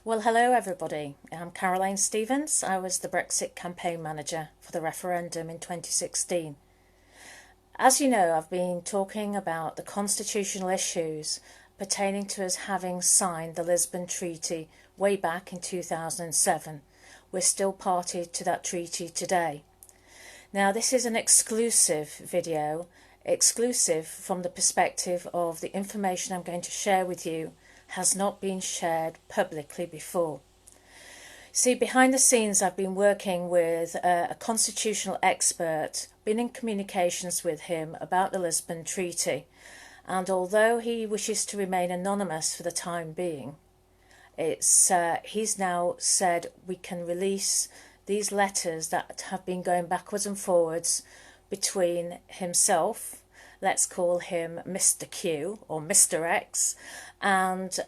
Well, hello everybody. I'm Caroline Stevens. I was the Brexit campaign manager for the referendum in 2016. As you know, I've been talking about the constitutional issues pertaining to us having signed the Lisbon Treaty way back in 2007. We're still party to that treaty today. Now, this is an exclusive video, exclusive from the perspective of the information I'm going to share with you has not been shared publicly before. See, behind the scenes I've been working with a constitutional expert, been in communications with him about the Lisbon Treaty, and although he wishes to remain anonymous for the time being, he's now said we can release these letters that have been going backwards and forwards between himself, let's call him Mr. Q or Mr. X, and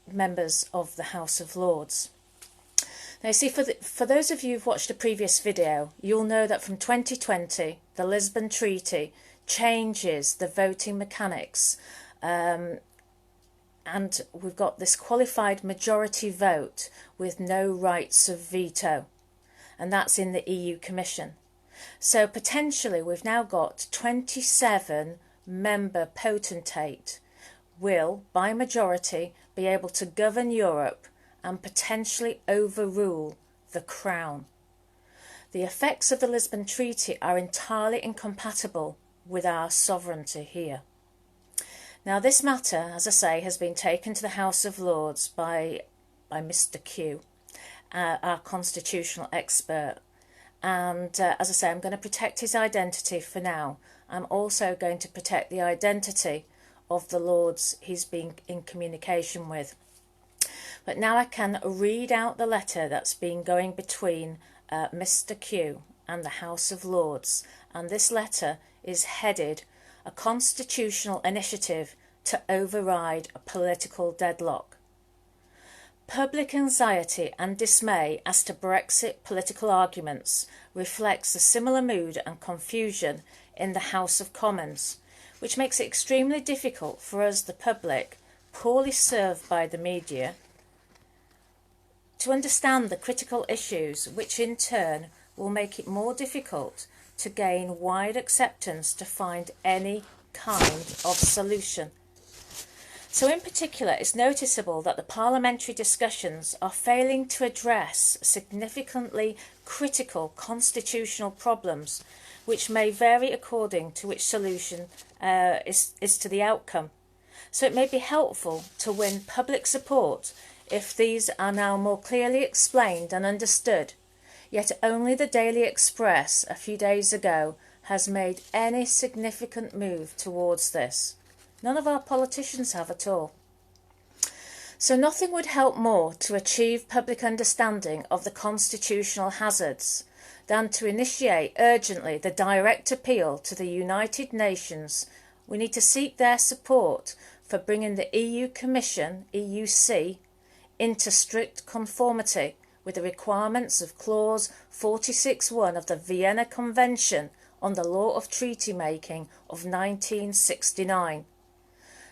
members of the House of Lords. Now, you see, for those of you who've watched a previous video, you'll know that from 2020, the Lisbon Treaty changes the voting mechanics, and we've got this qualified majority vote with no rights of veto, and that's in the EU Commission. So potentially we've now got 27 member potentate will, by majority, be able to govern Europe and potentially overrule the Crown. The effects of the Lisbon Treaty are entirely incompatible with our sovereignty here. Now, this matter, as I say, has been taken to the House of Lords by Mr. Q, our constitutional expert. And as I say, I'm going to protect his identity for now. I'm also going to protect the identity of the Lords he's been in communication with. But now I can read out the letter that's been going between Mr. Q and the House of Lords. And this letter is headed "A Constitutional Initiative to Override a Political Deadlock." Public anxiety and dismay as to Brexit political arguments reflects a similar mood and confusion in the House of Commons, which makes it extremely difficult for us, the public, poorly served by the media, to understand the critical issues, which in turn will make it more difficult to gain wide acceptance to find any kind of solution. So in particular, it's noticeable that the parliamentary discussions are failing to address significantly critical constitutional problems, which may vary according to which solution is to the outcome. So it may be helpful to win public support if these are now more clearly explained and understood. Yet only the Daily Express a few days ago has made any significant move towards this. None of our politicians have at all. So nothing would help more to achieve public understanding of the constitutional hazards than to initiate urgently the direct appeal to the United Nations. We need to seek their support for bringing the EU Commission, EUC, into strict conformity with the requirements of Clause 46.1 of the Vienna Convention on the Law of Treaty Making of 1969.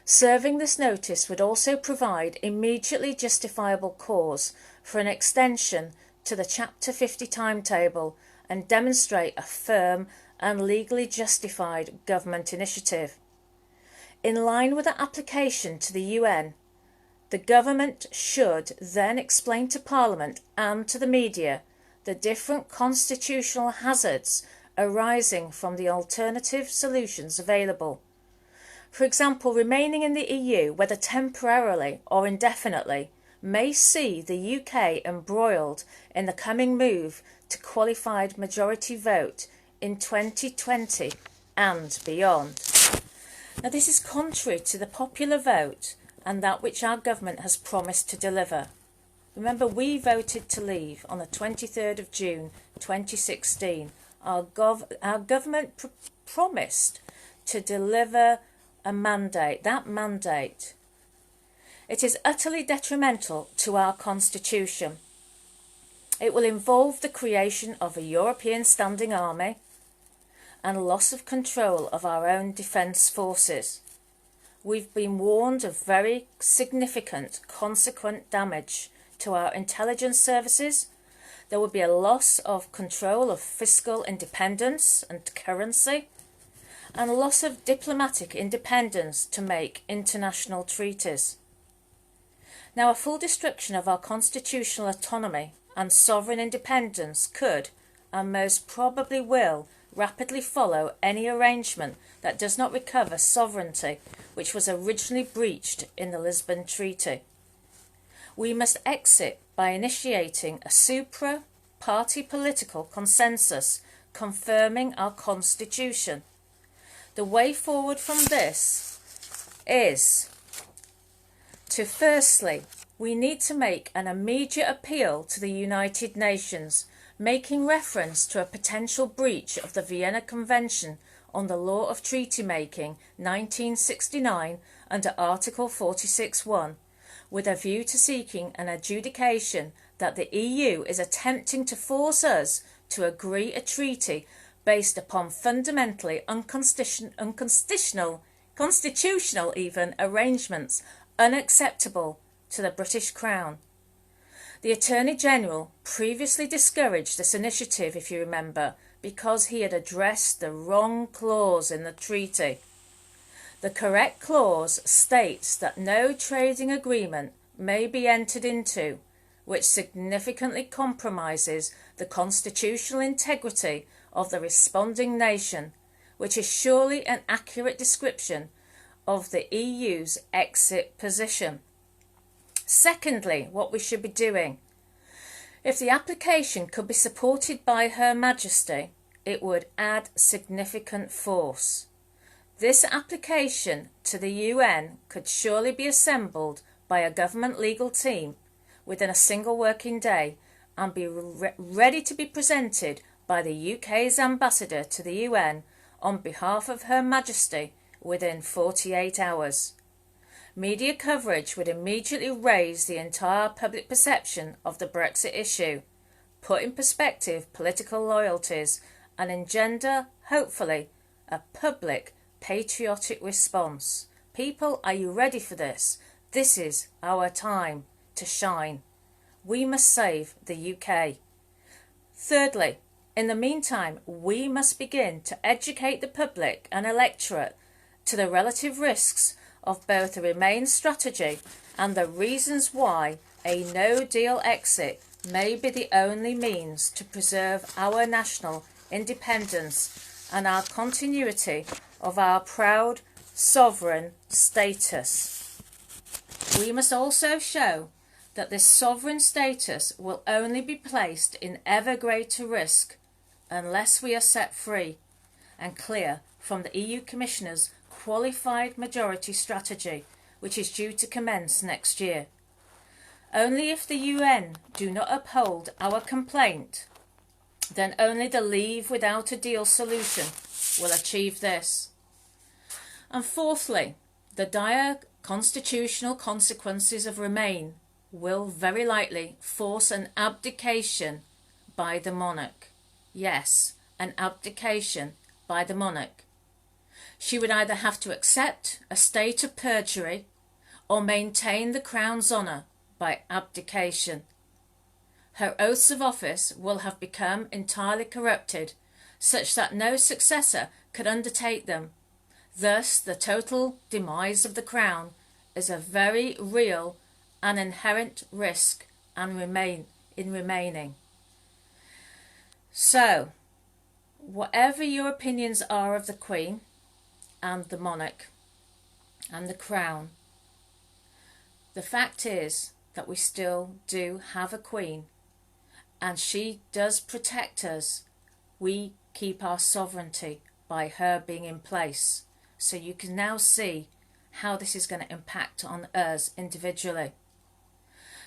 Serving this notice would also provide immediately justifiable cause for an extension to the Chapter 50 timetable and demonstrate a firm and legally justified government initiative. In line with the application to the UN, the government should then explain to Parliament and to the media the different constitutional hazards arising from the alternative solutions available. For example, remaining in the EU, whether temporarily or indefinitely, may see the UK embroiled in the coming move to qualified majority vote in 2020 and beyond. Now, this is contrary to the popular vote and that which our government has promised to deliver. Remember, we voted to leave on the 23rd of June 2016. Our government promised to deliver a mandate, that mandate. It is utterly detrimental to our constitution. It will involve the creation of a European standing army and loss of control of our own defence forces. We've been warned of very significant consequent damage to our intelligence services. There would be a loss of control of fiscal independence and currency, and a loss of diplomatic independence to make international treaties. Now, a full destruction of our constitutional autonomy and sovereign independence could, and most probably will, rapidly follow any arrangement that does not recover sovereignty which was originally breached in the Lisbon Treaty. We must exit by initiating a supra-party political consensus confirming our constitution. The way forward from this is to firstly, we need to make an immediate appeal to the United Nations, making reference to a potential breach of the Vienna Convention on the Law of Treaty Making 1969 under Article 46(1), with a view to seeking an adjudication that the EU is attempting to force us to agree a treaty based upon fundamentally unconstitutional even arrangements unacceptable to the British Crown. The Attorney General previously discouraged this initiative, if you remember, because he had addressed the wrong clause in the treaty. The correct clause states that no trading agreement may be entered into which significantly compromises the constitutional integrity of the responding nation, which is surely an accurate description of the EU's exit position. Secondly, what we should be doing. If the application could be supported by Her Majesty, it would add significant force. This application to the UN could surely be assembled by a government legal team within a single working day and be ready to be presented by the UK's ambassador to the UN on behalf of Her Majesty within 48 hours. Media coverage would immediately raise the entire public perception of the Brexit issue, put in perspective political loyalties, and engender, hopefully, a public, patriotic response. People, are you ready for this? This is our time to shine. We must save the UK. Thirdly, in the meantime, we must begin to educate the public and electorate to the relative risks of both the Remain strategy and the reasons why a no-deal exit may be the only means to preserve our national independence and our continuity of our proud sovereign status. We must also show that this sovereign status will only be placed in ever greater risk unless we are set free and clear from the EU Commissioner's qualified majority strategy, which is due to commence next year. Only if the UN do not uphold our complaint, then only the leave without a deal solution will achieve this. And fourthly, the dire constitutional consequences of Remain will very likely force an abdication by the monarch. Yes, an abdication by the monarch. She would either have to accept a state of perjury or maintain the Crown's honour by abdication. Her oaths of office will have become entirely corrupted, such that no successor could undertake them. Thus, the total demise of the Crown is a very real and inherent risk and remaining. So, whatever your opinions are of the Queen and the monarch and the Crown, the fact is that we still do have a Queen, and she does protect us. We keep our sovereignty by her being in place. So you can now see how this is going to impact on us individually.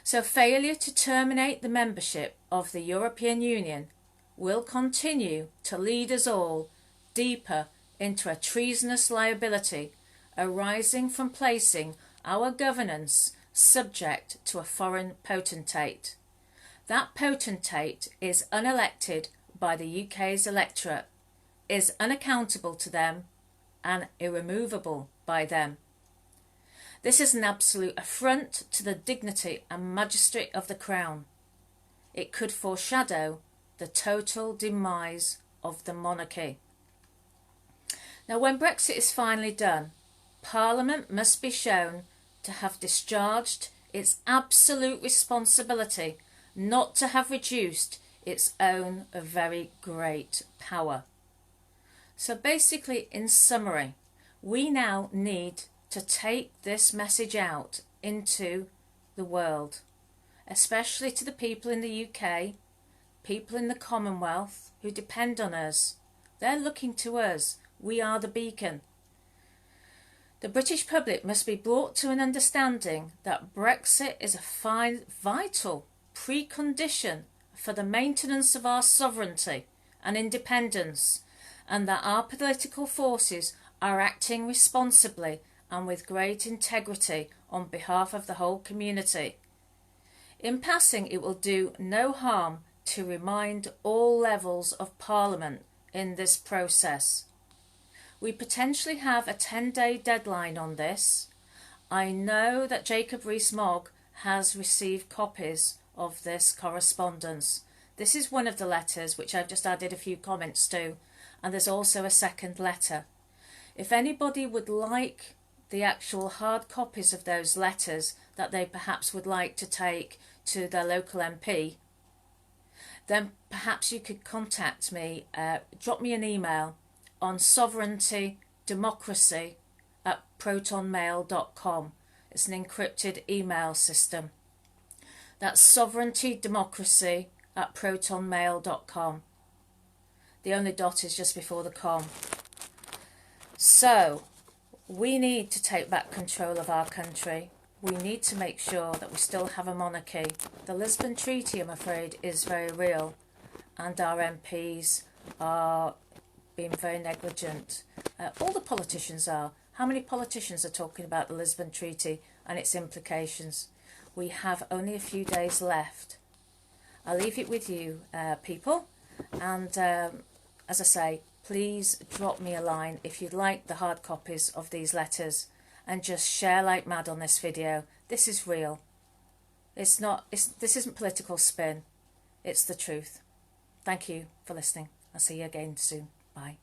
So failure to terminate the membership of the European Union will continue to lead us all deeper into a treasonous liability arising from placing our governance subject to a foreign potentate. That potentate is unelected by the UK's electorate, is unaccountable to them, and irremovable by them. This is an absolute affront to the dignity and majesty of the Crown. It could foreshadow the total demise of the monarchy. Now, when Brexit is finally done, Parliament must be shown to have discharged its absolute responsibility not to have reduced its own very great power. So basically, in summary, we now need to take this message out into the world, especially to the people in the UK, people in the Commonwealth who depend on us. They're looking to us. We are the beacon. The British public must be brought to an understanding that Brexit is a vital precondition for the maintenance of our sovereignty and independence, and that our political forces are acting responsibly and with great integrity on behalf of the whole community. In passing, it will do no harm to remind all levels of Parliament in this process. We potentially have a 10-day deadline on this. I know that Jacob Rees-Mogg has received copies of this correspondence. This is one of the letters which I've just added a few comments to, and there's also a second letter. If anybody would like the actual hard copies of those letters that they perhaps would like to take to their local MP, then perhaps you could contact me, drop me an email on sovereigntydemocracy@protonmail.com. It's an encrypted email system. That's sovereigntydemocracy@protonmail.com. The only dot is just before the com. So, we need to take back control of our country. We need to make sure that we still have a monarchy. The Lisbon Treaty, I'm afraid, is very real, and our MPs are being very negligent. All the politicians are. How many politicians are talking about the Lisbon Treaty and its implications? We have only a few days left. I'll leave it with you, people, and as I say, please drop me a line if you'd like the hard copies of these letters, and just share like mad on this video. This is real. This isn't political spin. It's the truth. Thank you for listening. I'll see you again soon. Bye.